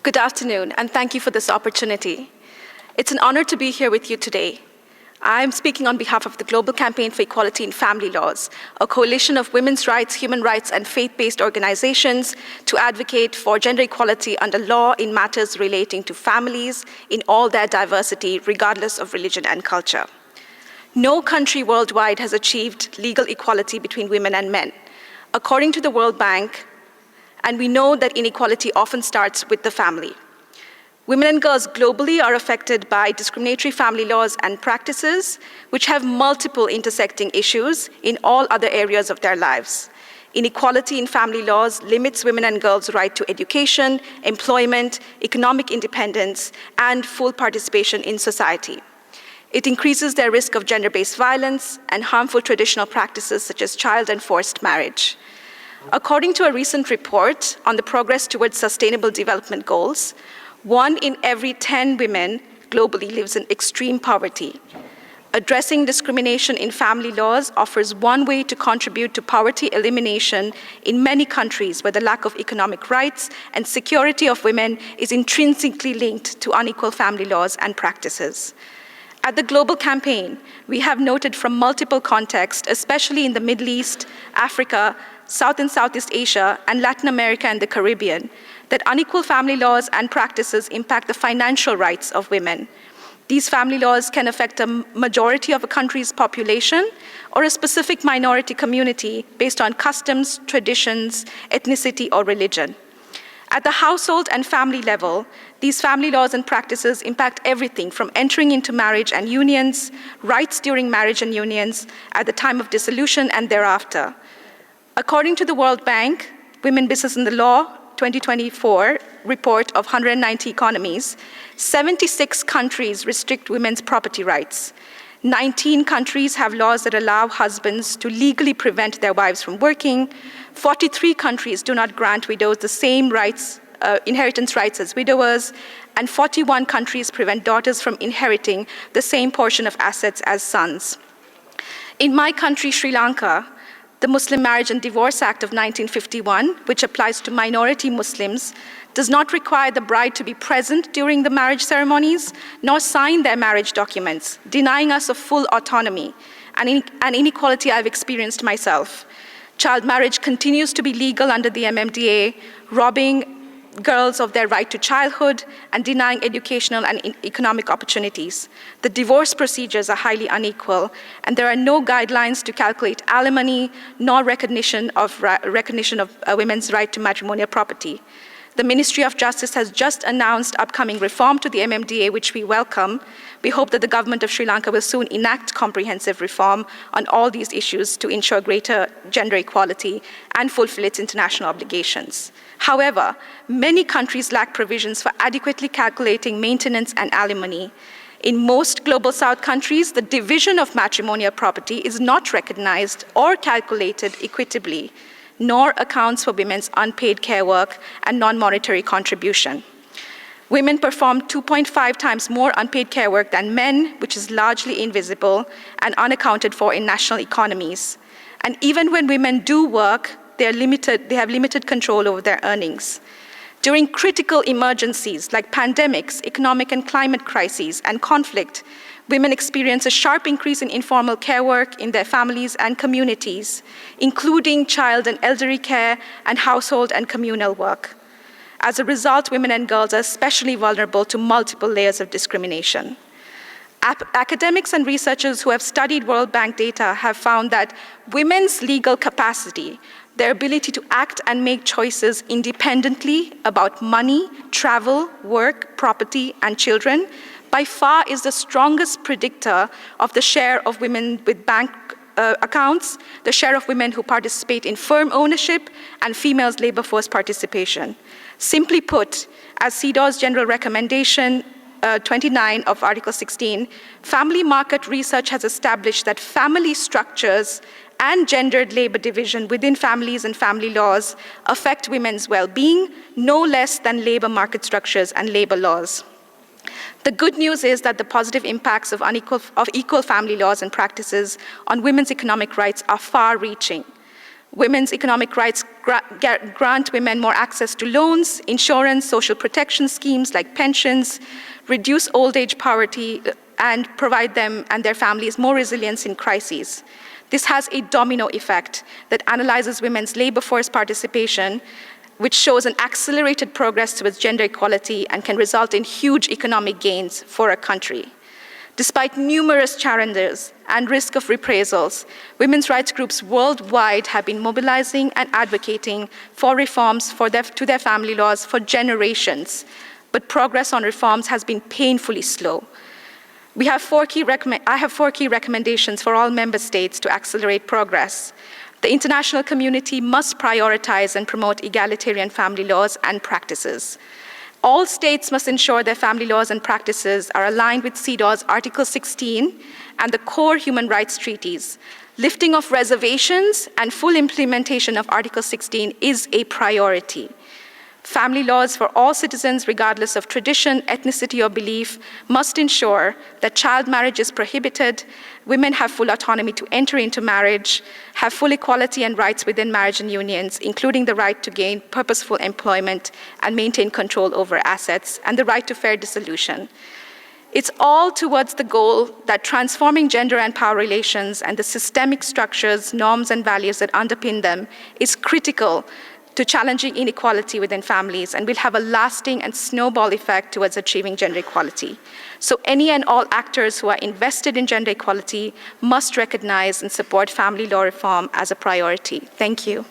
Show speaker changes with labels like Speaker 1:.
Speaker 1: Good afternoon, and thank you for this opportunity. It's an honor to be here with you today. I'm speaking on behalf of the Global Campaign for Equality in Family Laws, a coalition of women's rights, human rights, and faith-based organizations to advocate for gender equality under law in matters relating to families in all their diversity, regardless of religion and culture. No country worldwide has achieved legal equality between women and men. According to the World Bank, and we know that inequality often starts with the family. Women and girls globally are affected by discriminatory family laws and practices, which have multiple intersecting issues in all other areas of their lives. Inequality in family laws limits women and girls' right to education, employment, economic independence, and full participation in society. It increases their risk of gender-based violence and harmful traditional practices such as child and forced marriage. According to a recent report on the progress towards sustainable development goals, 1 in every 10 women globally lives in extreme poverty. Addressing discrimination in family laws offers one way to contribute to poverty elimination in many countries where the lack of economic rights and security of women is intrinsically linked to unequal family laws and practices. At the Global Campaign, we have noted from multiple contexts, especially in the Middle East, Africa, South and Southeast Asia, and Latin America and the Caribbean, that unequal family laws and practices impact the financial rights of women. These family laws can affect a majority of a country's population or a specific minority community based on customs, traditions, ethnicity, or religion. At the household and family level, these family laws and practices impact everything from entering into marriage and unions, rights during marriage and unions, at the time of dissolution and thereafter. According to the World Bank, Women, Business and the Law 2024 report of 190 economies, 76 countries restrict women's property rights. 19 countries have laws that allow husbands to legally prevent their wives from working. 43 countries do not grant widows the same rights, inheritance rights as widowers, and 41 countries prevent daughters from inheriting the same portion of assets as sons. In my country, Sri Lanka, the Muslim Marriage and Divorce Act of 1951, which applies to minority Muslims, does not require the bride to be present during the marriage ceremonies, nor sign their marriage documents, denying us of full autonomy, an inequality I've experienced myself. Child marriage continues to be legal under the MMDA, robbing girls of their right to childhood and denying educational and economic opportunities. The divorce procedures are highly unequal, and there are no guidelines to calculate alimony, nor recognition of women's right to matrimonial property. The Ministry of Justice has just announced upcoming reform to the MMDA, which we welcome. We hope that the government of Sri Lanka will soon enact comprehensive reform on all these issues to ensure greater gender equality and fulfill its international obligations. However, many countries lack provisions for adequately calculating maintenance and alimony. In most Global South countries, the division of matrimonial property is not recognized or calculated equitably, nor accounts for women's unpaid care work and non-monetary contribution. Women perform 2.5 times more unpaid care work than men, which is largely invisible and unaccounted for in national economies. And even when women do work, they have limited control over their earnings. During critical emergencies like pandemics, economic and climate crises, and conflict, women experience a sharp increase in informal care work in their families and communities, including child and elderly care and household and communal work. As a result, women and girls are especially vulnerable to multiple layers of discrimination. Academics and researchers who have studied World Bank data have found that women's legal capacity, their ability to act and make choices independently about money, travel, work, property, and children, by far is the strongest predictor of the share of women with bank accounts, the share of women who participate in firm ownership, and females' labor force participation. Simply put, as CEDAW's General Recommendation 29 of Article 16, family market research has established that family structures and gendered labor division within families and family laws affect women's well-being no less than labor market structures and labor laws. The good news is that the positive impacts of equal family laws and practices on women's economic rights are far-reaching. Women's economic rights grant women more access to loans, insurance, social protection schemes like pensions, reduce old age poverty, and provide them and their families more resilience in crises. This has a domino effect that analyzes women's labor force participation, which shows an accelerated progress towards gender equality and can result in huge economic gains for a country. Despite numerous challenges and risk of reprisals, women's rights groups worldwide have been mobilizing and advocating for reforms to their family laws for generations, but progress on reforms has been painfully slow. I have four key recommendations for all member states to accelerate progress. The international community must prioritize and promote egalitarian family laws and practices. All states must ensure their family laws and practices are aligned with CEDAW's Article 16 and the core human rights treaties. Lifting of reservations and full implementation of Article 16 is a priority. Family laws for all citizens, regardless of tradition, ethnicity, or belief, must ensure that child marriage is prohibited, women have full autonomy to enter into marriage, have full equality and rights within marriage and unions, including the right to gain purposeful employment and maintain control over assets, and the right to fair dissolution. It's all towards the goal that transforming gender and power relations and the systemic structures, norms, and values that underpin them is critical to challenging inequality within families and will have a lasting and snowball effect towards achieving gender equality. So any and all actors who are invested in gender equality must recognize and support family law reform as a priority. Thank you.